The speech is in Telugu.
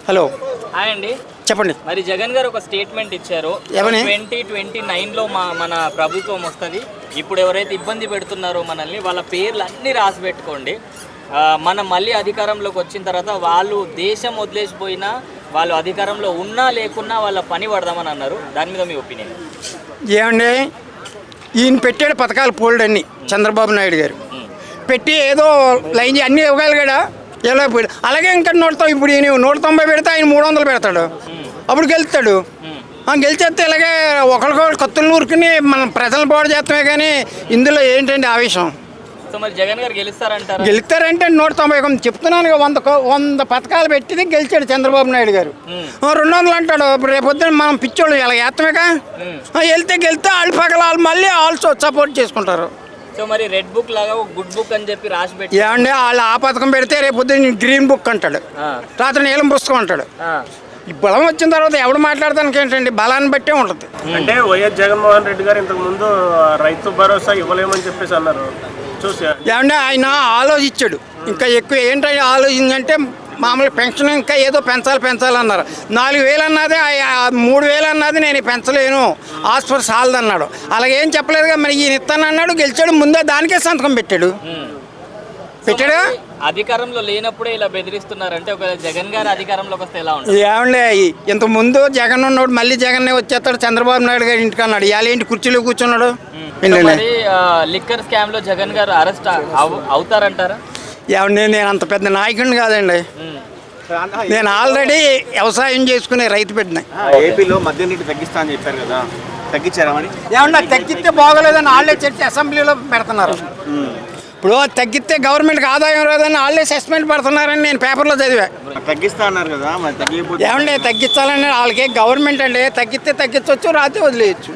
హలో, హాయ్ అండి. చెప్పండి. మరి జగన్ గారు ఒక స్టేట్మెంట్ ఇచ్చారు, 2029లో మన ప్రభుత్వం వస్తుంది, ఇప్పుడు ఎవరైతే ఇబ్బంది పెడుతున్నారో మనల్ని వాళ్ళ పేర్లు అన్నీ రాసి పెట్టుకోండి, మనం మళ్ళీ అధికారంలోకి వచ్చిన తర్వాత వాళ్ళు దేశం వదిలేసిపోయినా వాళ్ళు అధికారంలో ఉన్నా లేకున్నా వాళ్ళ పని పడదామని అన్నారు. దాని మీద మీ ఒపీనియన్ ఏమండి? ఈయన పెట్టాడు పథకాలు పోల్డన్ని చంద్రబాబు నాయుడు గారు పెట్టి ఏదో లైన్ అన్నీ ఇవ్వగలిగాడా? ఎలా పోయాడు. అలాగే ఇంకా ఇప్పుడు ఈయన 190 పెడితే ఆయన 300 పెడతాడు, అప్పుడు గెలుస్తాడు. గెలిచేస్తే ఇలాగే ఒకరికొకరు కత్తులు నూరుకుని మనం ప్రజలను పాడు చేస్తామే, కానీ ఇందులో ఏంటండి ఆవేశం? సో మరి జగన్ గారు గెలుస్తారంటారు? గెలుస్తారంటే 190 చెప్తున్నాను, 100 పథకాలు పెట్టింది గెలిచాడు చంద్రబాబు నాయుడు గారు. 200 అంటాడు. ఇప్పుడు రేపొద్దున మనం పిచ్చోళ్ళు ఇలా వేస్తామేగా. గెలితే వాళ్ళు పగలాలు మళ్ళీ ఆల్సో సపోర్ట్ చేసుకుంటారు. సో మరి రెడ్ బుక్ లాగా గుడ్ బుక్ అని చెప్పి రాసి పెట్టి ఏమండి, వాళ్ళు ఆ పథకం పెడితే రేపొద్దున గ్రీన్ బుక్ అంటాడు, రాత్రి నీలం పుస్తకం అంటాడు. ఈ బలం వచ్చిన తర్వాత ఎవడు మాట్లాడటానికి ఏంటండి? బలాన్ని బట్టే ఉంటుంది. అంటే వైఎస్ జగన్మోహన్ రెడ్డి గారు ఇంతకు ముందు రైతు భరోసా ఇవ్వలేమని చెప్పేసి అన్నారు. ఏమంటే ఆయన ఆలోచించాడు. ఇంకా ఎక్కువ ఏంటంటే ఆలోచించంటే మామూలు పెన్షన్ ఇంకా ఏదో పెంచాలన్నారు. 4,000 అన్నది 3,000 అన్నది నేను పెంచలేను, హాస్పిటల్ సాలదు అన్నాడు. అలాగేం చెప్పలేదుగా. మరి ఈయన ఇస్తానన్నాడు, గెలిచాడు, ముందే దానికే సంతకం పెట్టాడు. అధికారంలో లేనప్పుడే ఇలా బెదిరిస్తున్నారంటే ఒకవేళ జగన్ గారు అధికారంలోకి వస్తే ఎలా ఉంటుంది? ఏమండి, ఇంతకు ముందు జగన్ ఉన్నాడు, మళ్ళీ జగన్ వచ్చేస్తాడు. చంద్రబాబు నాయుడు గారు ఇంటికి అన్నాడు, ఇవాళ ఏంటి కుర్చీలో కూర్చున్నాడు. లిక్కర్ స్కామ్ లో జగన్ గారు అరెస్ట్ అవుతారంటారా? ఏమండి, నేను అంత పెద్ద నాయకుడిని కాదండి. నేను ఆల్రెడీ వ్యవసాయం చేసుకునే రైతు పెట్టిన. ఏపీలో మద్యం రేటు తగ్గిస్తా అని చెప్పారు కదా, తగ్గించారా? ఏమన్నా తగ్గిస్తే బాగోలేదని వాళ్ళే చర్చ అసెంబ్లీలో పెడుతున్నారు. ఇప్పుడు తగ్గిస్తే గవర్నమెంట్కి ఆదాయం రాదని వాళ్ళే సస్పెండ్ పడుతున్నారని నేను పేపర్లో చదివా. తగ్గిస్తా అన్నారు కదా, ఏమండి తగ్గించాలని వాళ్ళకి గవర్నమెంట్ అండి, తగ్గిస్తే తగ్గించవచ్చు, రాతే వదిలేయచ్చు.